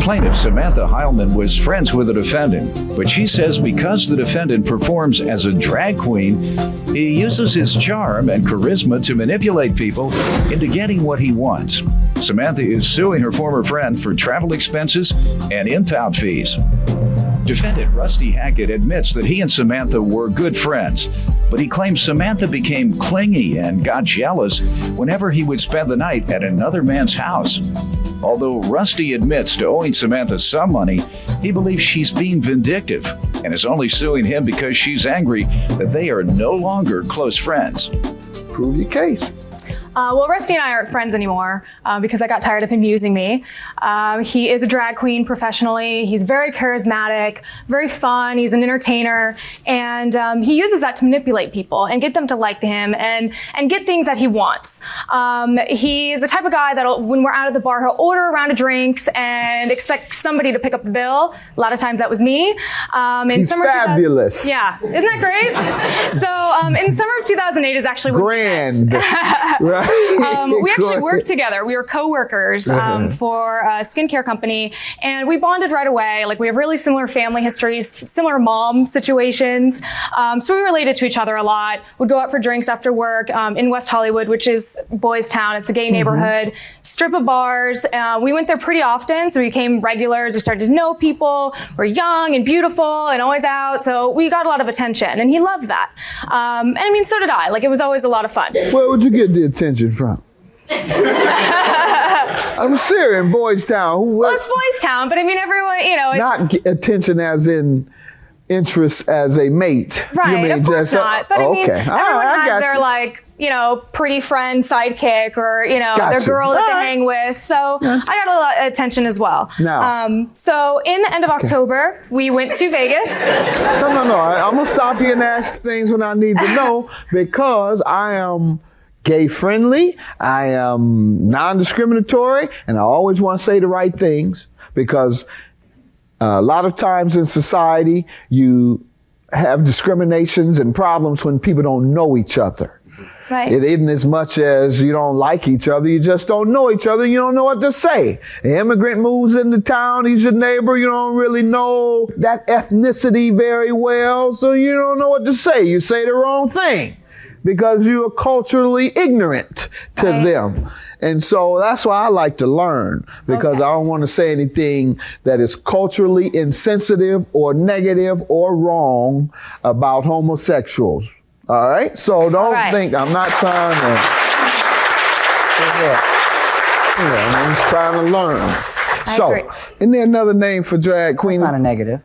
Plaintiff Samantha Heilman was friends with the defendant, but she says because the defendant performs as a drag queen, he uses his charm and charisma to manipulate people into getting what he wants. Samantha is suing her former friend for travel expenses and impound fees. Defendant Rusty Hackett admits that he and Samantha were good friends, but he claims Samantha became clingy and got jealous whenever he would spend the night at another man's house. Although Rusty admits to owing Samantha some money, he believes she's being vindictive and is only suing him because she's angry that they are no longer close friends. Prove your case. Well, Rusty and I aren't friends anymore because I got tired of him using me. He is a drag queen professionally. He's very charismatic, very fun. He's an entertainer, and he uses that to manipulate people and get them to like him and get things that he wants. He's the type of guy that when we're out at the bar, he'll order a round of drinks and expect somebody to pick up the bill. A lot of times that was me. He's fabulous. Yeah, isn't that great? So in summer of 2008 is actually when grand. we met. Right. We actually worked together. We were co-workers for a skincare company, and we bonded right away. Like, we have really similar family histories, similar mom situations. So we related to each other a lot. We'd go out for drinks after work in West Hollywood, which is Boys Town. It's a gay neighborhood, strip of bars. We went there pretty often, so we became regulars. We started to know people. We're young and beautiful and always out, so we got a lot of attention, and he loved that. And I mean, so did I. Like, it was always a lot of fun. Where would you get the attention from? I'm serious, Boys Town. Well, it's Boys Town, but I mean, everyone, it's... Not attention as in interest as a mate. Right, you mean of course not. But I mean, everyone has their, like, pretty friend, sidekick, or, their girl that they hang with. So I got a lot of attention as well. Now. So in the end of October, we went to Vegas. No. I'm going to stop you and ask things when I need to know, because I am gay friendly, I am non-discriminatory, and I always want to say the right things, because a lot of times in society, you have discriminations and problems when people don't know each other. Right. It isn't as much as you don't like each other, you just don't know each other, you don't know what to say. An immigrant moves into town, he's your neighbor, you don't really know that ethnicity very well, so you don't know what to say. You say the wrong thing, because you are culturally ignorant to them. And so that's why I like to learn, because I don't want to say anything that is culturally insensitive or negative or wrong about homosexuals. All right? So don't think I'm not trying to... I'm just trying to learn. Isn't there another name for drag queen? It's not a negative.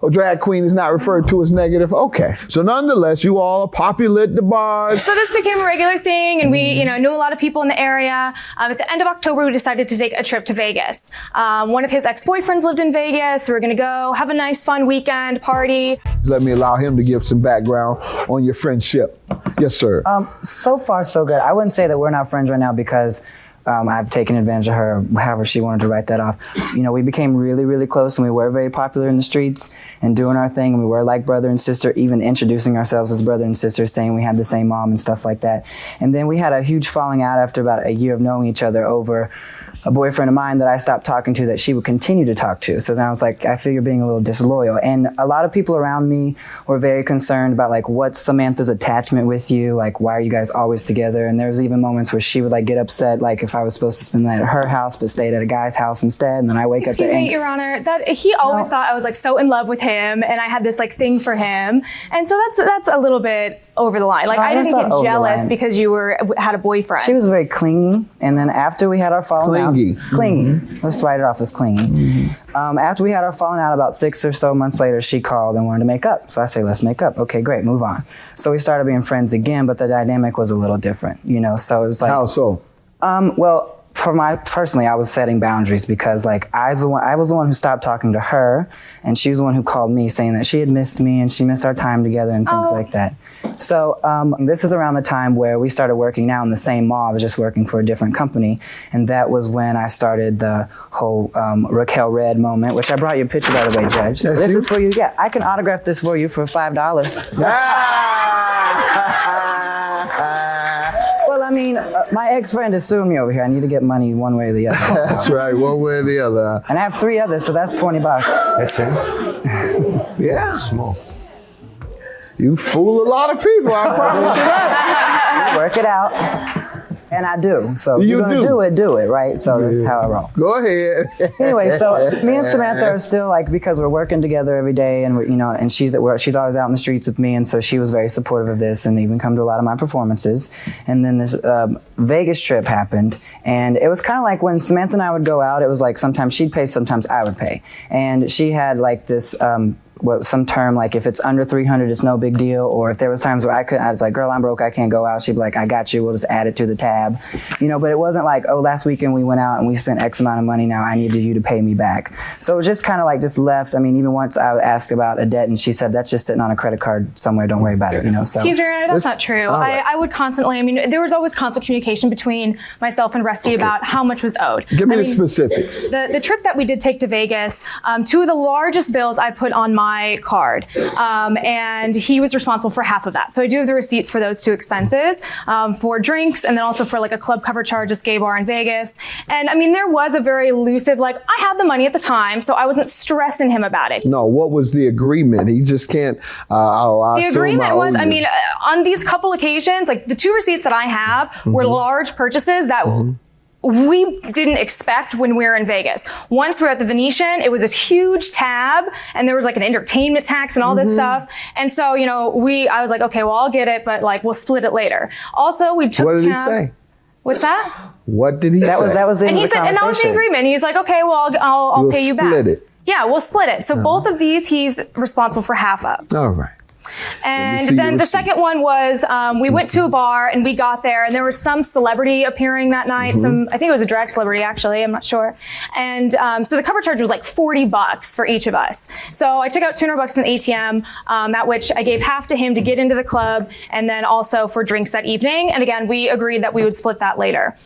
Oh, drag queen is not referred to as negative? Okay. So nonetheless, you all are popular at the bars. So this became a regular thing, and we, knew a lot of people in the area. At the end of October, we decided to take a trip to Vegas. One of his ex-boyfriends lived in Vegas. We were going to go have a nice, fun weekend party. Let me allow him to give some background on your friendship. Yes, sir. So far, so good. I wouldn't say that we're not friends right now because I've taken advantage of her, however she wanted to write that off. We became really, really close, and we were very popular in the streets and doing our thing. And we were like brother and sister, even introducing ourselves as brother and sister, saying we had the same mom and stuff like that. And then we had a huge falling out after about a year of knowing each other over a boyfriend of mine that I stopped talking to that she would continue to talk to. So then I was like, I feel you're being a little disloyal. And a lot of people around me were very concerned about, like, what's Samantha's attachment with you? Like, why are you guys always together? And there was even moments where she would, like, get upset, like, if I was supposed to spend the night at her house but stayed at a guy's house instead. And then I wake up to... Excuse me, Your Honor, that he always thought I was, like, so in love with him, and I had this, like, thing for him. And so that's a little bit over the line. Like, I didn't get jealous because you had a boyfriend. She was very clingy. And then after we had our falling out... Clingy. Let's write it off as clingy. After we had our falling out, about 6 or so months later, she called and wanted to make up. So I say, let's make up. Okay, great, move on. So we started being friends again, but the dynamic was a little different, So it was like... How so? Well, personally, I was setting boundaries because, like, I was the one who stopped talking to her, and she was the one who called me saying that she had missed me and she missed our time together and things like that. So this is around the time where we started working now in the same mall. I was just working for a different company, and that was when I started the whole Raquel Red moment, which I brought you a picture, by the way, Judge. This is for you. Yeah, I can autograph this for you for $5. Well, I mean, my ex-friend is suing me over here. I need to get money one way or the other. That's right, one way or the other. And I have 3 others, so that's $20. That's it. Yeah. Small. You fool a lot of people, I promise you that. Work it out. And I do. So You you're gonna do it, right? So that's how I roll. Go ahead. Anyway, so me and Samantha are still like, because we're working together every day, and we're, and she's at work. She's always out in the streets with me, and so she was very supportive of this, and even come to a lot of my performances. And then this Vegas trip happened, and it was kind of like when Samantha and I would go out. It was like sometimes she'd pay, sometimes I would pay, and she had like this. Some term like if it's under 300 it's no big deal, or if there was times where I was like, girl, I'm broke, I can't go out, she'd be like, I got you, we'll just add it to the tab, but it wasn't like, oh, last weekend we went out and we spent X amount of money, now I needed you to pay me back. So it was just kind of like just left. I mean, even once I asked about a debt and she said, that's just sitting on a credit card somewhere, don't worry about it, so. Excuse me, Your Honor, that's not true. Right. I would constantly, there was always constant communication between myself and Rusty about how much was owed. Give me the specifics. The trip that we did take to Vegas, 2 of the largest bills I put on my card. And he was responsible for half of that. So I do have the receipts for those 2 expenses, for drinks, and then also for like a club cover charge, this gay bar in Vegas. And there was a very elusive, like, I had the money at the time, so I wasn't stressing him about it. No, what was the agreement? He just can't, the agreement was, on these couple occasions, like the 2 receipts that I have were large purchases that we didn't expect when we were in Vegas. Once we were at the Venetian, it was this huge tab, and there was like an entertainment tax and all this stuff. And so, I was like, okay, well, I'll get it, but like, we'll split it later. Also, we took What did he say? What's that? What did he say? That was the And he said, and that was the agreement. He's like, okay, well, I'll We'll pay you back. split it. Yeah, we'll split it. So both of these, he's responsible for half of. All right. And then the second one was, we went to a bar and we got there, and there was some celebrity appearing that night. I think it was a drag celebrity, actually, I'm not sure. And so the cover charge was like $40 for each of us. So I took out $200 from the ATM, at which I gave half to him to get into the club, and then also for drinks that evening. And again, we agreed that we would split that later.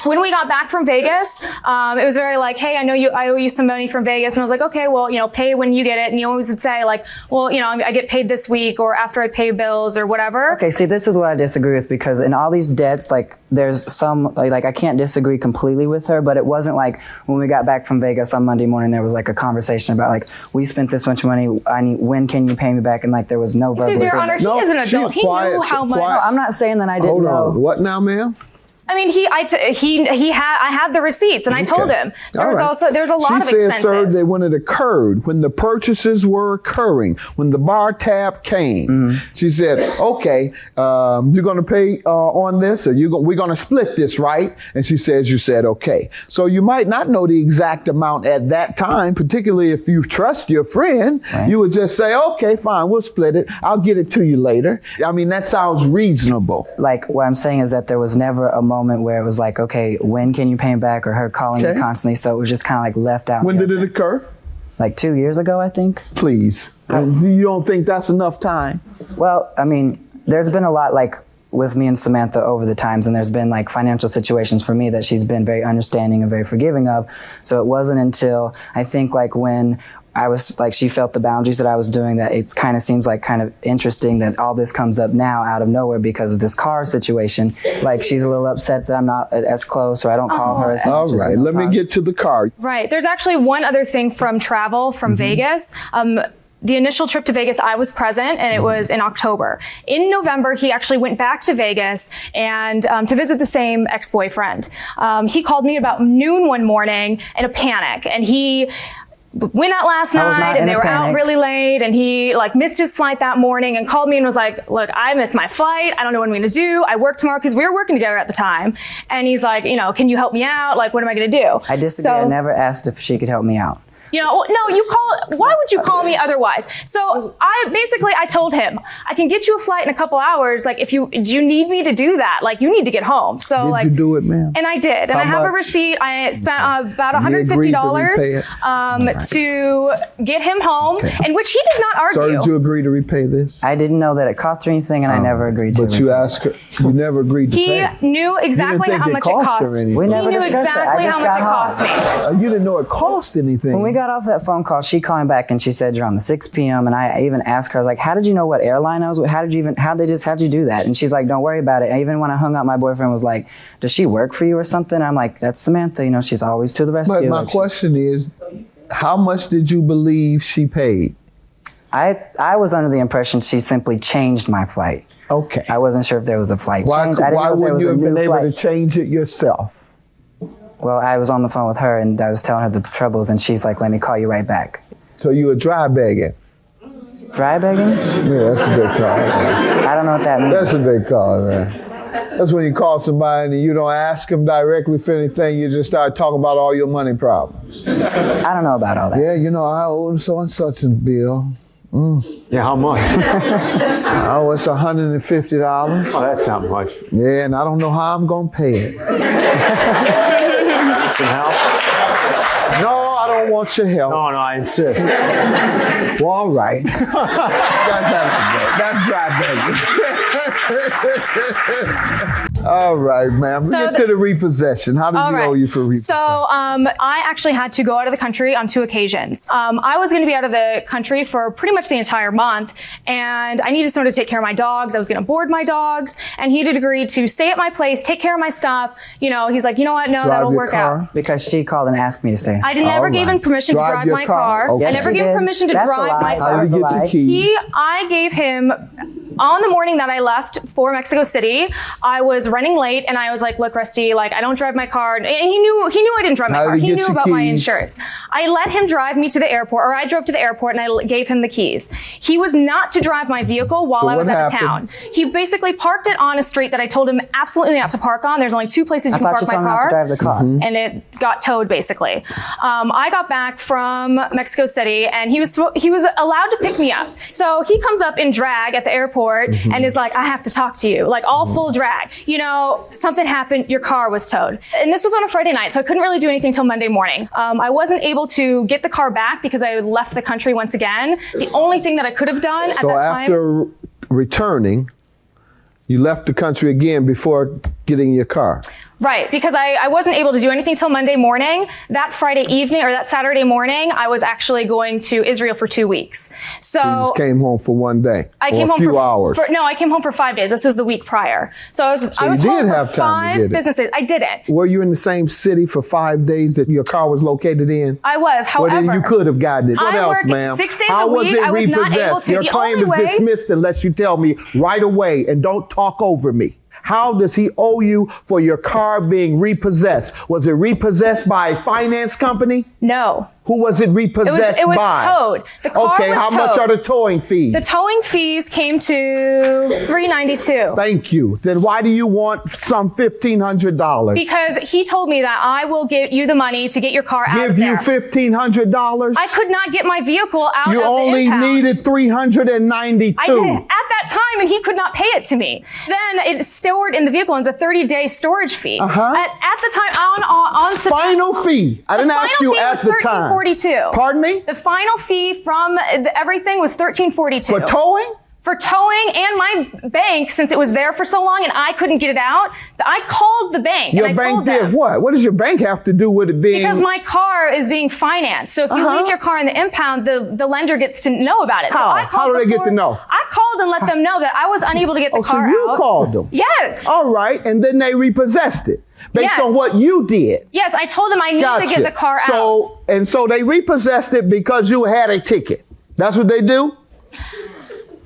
When we got back from Vegas, it was very like, hey, I owe you some money from Vegas. And I was like, okay, well, pay when you get it. And you always would say like, well, I get paid this week or after I pay bills or whatever. Okay, see, this is what I disagree with, because in all these debts, like there's some, like I can't disagree completely with her, but it wasn't like when we got back from Vegas on Monday morning, there was like a conversation about like, we spent this much money, when can you pay me back? And like there was no verbal Excuse me, Your Honor, agreement. he is an adult. He knew how much. No, I'm not saying that I didn't know. Hold on. What now, ma'am? I had the receipts, and I told him there was a lot of expenses. She said, sir, that when it occurred, when the purchases were occurring, when the bar tab came, she said, okay, you're going to pay on this, or we're going to split this, right? And she says, you said, okay. So you might not know the exact amount at that time, particularly if you trust your friend. Right. You would just say, okay, fine, we'll split it. I'll get it to you later. That sounds reasonable. Like what I'm saying is that there was never a moment where it was like, okay, when can you pay me back, or her calling me constantly, so it was just kind of like left out. When did it occur? Like 2 years ago, I think. Please. You don't think that's enough time? Well, there's been a lot like with me and Samantha over the times, and there's been like financial situations for me that she's been very understanding and very forgiving of. So it wasn't until I think like when I was like, she felt the boundaries that I was doing, that it kind of seems like kind of interesting that all this comes up now out of nowhere because of this car situation. Like she's a little upset that I'm not as close, or I don't call her as much. All right, let me get to the car. Right. There's actually one other thing from travel from Vegas. The initial trip to Vegas, I was present, and it was in October. In November, he actually went back to Vegas and to visit the same ex-boyfriend. He called me about noon one morning in a panic, and he went out last night and they were out really late, and he like missed his flight that morning and called me and was like, look, I missed my flight. I don't know what I'm going to do. I work tomorrow, because we were working together at the time. And he's like, can you help me out? Like, what am I going to do? I disagree. I never asked if she could help me out. No, why would you call me otherwise? So I told him, I can get you a flight in a couple hours. Like, do you need me to do that? Like, you need to get home. So did you do it, ma'am? And I did. And I have a receipt. I spent about $150 to get him home, and which he did not argue. So did you agree to repay this? I didn't know that it cost her anything, and I never agreed to. But you asked her, you never agreed to pay. He knew exactly how much it cost. We never he knew discussed exactly how much it cost me. You didn't know it cost anything. When we got off that phone call, she called me back and she said, you're on the 6 p.m. And I even asked her, I was like, how did you know what airline I was with? How'd you do that? And she's like, don't worry about it. And even when I hung up, my boyfriend was like, does she work for you or something? I'm like, that's Samantha, you know, she's always to the rescue. But my question is, how much did you believe she paid? I was under the impression she simply changed my flight. Okay. I wasn't sure if there was a flight change. Why wouldn't you have been able to change it yourself? Well, I was on the phone with her and I was telling her the troubles and she's like, let me call you right back. So you were dry begging? Dry begging? Yeah, that's what they call it. I don't know what that means. That's what they call it, man. That's when you call somebody and you don't ask them directly for anything, you just start talking about all your money problems. I don't know about all that. Yeah, you know, I owe so and such a bill. Yeah, how much? Oh, it's $150. Oh, that's not much. Yeah, and I don't know how I'm going to pay it. Need some help? No, I don't want your help. No, I insist. Well, all right. That's dry begging. All right, ma'am. So Get to the repossession. How did you owe you for repossession? So I actually had to go out of the country on 2 occasions. I was going to be out of the country for pretty much the entire month, and I needed someone to take care of my dogs. I was going to board my dogs, and he did agree to stay at my place, take care of my stuff. You know, he's like, you know what? No, that'll work out. Because she called and asked me to stay. I never gave him permission to drive my car. Okay. I never gave him permission to drive my car. How did he get your keys? I gave him, on the morning that I left for Mexico City, I was running late and I was like, look, Rusty, like I don't drive my car. And he knew I didn't drive my car. He knew about my insurance. I let him drive me to the airport, or I drove to the airport and I gave him the keys. He was not to drive my vehicle while I was out of town. He basically parked it on a street that I told him absolutely not to park on. There's only 2 places you can park my car. Not to drive the car. And it got towed basically. I got back from Mexico City and he was allowed to pick me up. So he comes up in drag at the airport and is like, I have to talk to you, like all full drag. You know, something happened, your car was towed. And this was on a Friday night, so I couldn't really do anything till Monday morning. I wasn't able to get the car back because I left the country once again. The only thing that I could have done at that time. So after returning, you left the country again before getting your car. Right, because I wasn't able to do anything till Monday morning. That Friday evening or that Saturday morning, I was actually going to Israel for 2 weeks. So you just came home for one day. I came home for a few hours. No, I came home for 5 days. This was the week prior. So I was home for 5 business days. I didn't. Were you in the same city for 5 days that your car was located in? I was. However, well, then you could have gotten it. What else, ma'am? 6 days a week. I was not able to. Your claim is dismissed unless you tell me right away and don't talk over me. How does he owe you for your car being repossessed? Was it repossessed by a finance company? No. Who was it repossessed by? It was towed. The car was towed. Okay, how much are the towing fees? The towing fees came to $392. Thank you. Then why do you want some $1,500? Because he told me that I will give you the money to get your car out of there. Give you $1,500? I could not get my vehicle out of the impound. You only needed $392. I did at that time, and he could not pay it to me. Then it stored in the vehicle, and it's a 30-day storage fee. At the time, on final fee. I didn't ask you at the time. $13.42. Pardon me? The final fee from everything was $13.42. For towing? For towing and my bank, since it was there for so long and I couldn't get it out, I called the bank. Your and I bank told them, did what? What does your bank have to do with it being? Because my car is being financed. So if you leave your car in the impound, the lender gets to know about it. How? So How do they get to know? I called and let them know that I was unable to get the car out. So you called them? Yes. All right, and then they repossessed it. Based on what you did. Yes, I told them I needed to get the car out. And so they repossessed it because you had a ticket. That's what they do?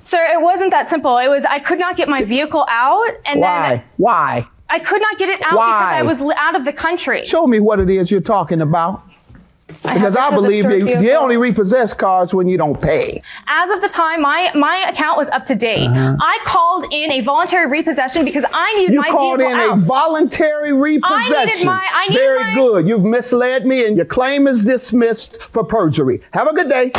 Sir, it wasn't that simple. It was I could not get my vehicle out. And then Why? I could not get it out because I was out of the country. Show me what it is you're talking about. Because I believe you only repossess cars when you don't pay. As of the time, my account was up to date. I called in a voluntary repossession because I needed my vehicle out. You called in a voluntary repossession. I needed Very good. You've misled me and your claim is dismissed for perjury. Have a good day.